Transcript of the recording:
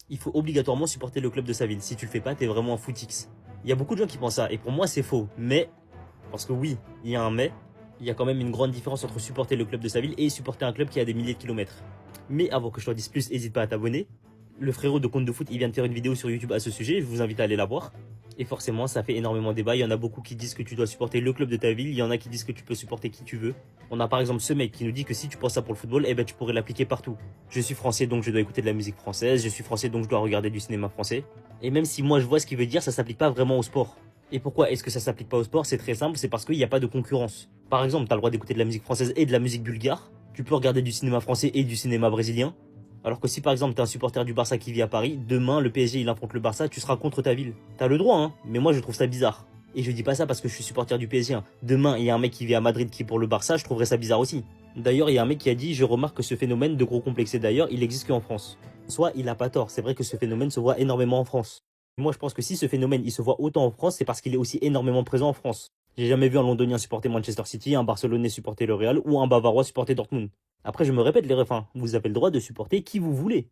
il faut obligatoirement supporter le club de sa ville. Si tu le fais pas, t'es vraiment un footix. Il y a beaucoup de gens qui pensent ça, et pour moi c'est faux. Mais, parce que oui, il y a un mais, il y a quand même une grande différence entre supporter le club de sa ville et supporter un club qui a des milliers de kilomètres. Mais avant que je t'en dise plus, n'hésite pas à t'abonner. Le frérot de Compte de Foot, il vient de faire une vidéo sur YouTube à ce sujet, je vous invite à aller la voir. Et forcément, ça fait énormément de débat. Il y en a beaucoup qui disent que tu dois supporter le club de ta ville. Il y en a qui disent que tu peux supporter qui tu veux. On a par exemple ce mec qui nous dit que si tu penses ça pour le football, eh ben tu pourrais l'appliquer partout. Je suis français donc je dois écouter de la musique française. Je suis français donc je dois regarder du cinéma français. Et même si moi je vois ce qu'il veut dire, ça s'applique pas vraiment au sport. Et pourquoi est-ce que ça s'applique pas au sport? C'est très simple, c'est parce qu'il n'y a pas de concurrence. Par exemple, tu as le droit d'écouter de la musique française et de la musique bulgare. Tu peux regarder du cinéma français et du cinéma brésilien. Alors que si par exemple t'es un supporter du Barça qui vit à Paris, demain le PSG il affronte le Barça, tu seras contre ta ville. T'as le droit hein, mais moi je trouve ça bizarre. Et je dis pas ça parce que je suis supporter du PSG. Hein. Demain il y a un mec qui vit à Madrid qui est pour le Barça, je trouverais ça bizarre aussi. D'ailleurs il y a un mec qui a dit, je remarque que ce phénomène de gros complexé d'ailleurs, il existe qu'en France. Soit il a pas tort, c'est vrai que ce phénomène se voit énormément en France. Moi je pense que si ce phénomène il se voit autant en France, c'est parce qu'il est aussi énormément présent en France. J'ai jamais vu un Londonien supporter Manchester City, un Barcelonais supporter le Real ou un Bavarois supporter Dortmund. Après je me répète les refs, vous avez le droit de supporter qui vous voulez.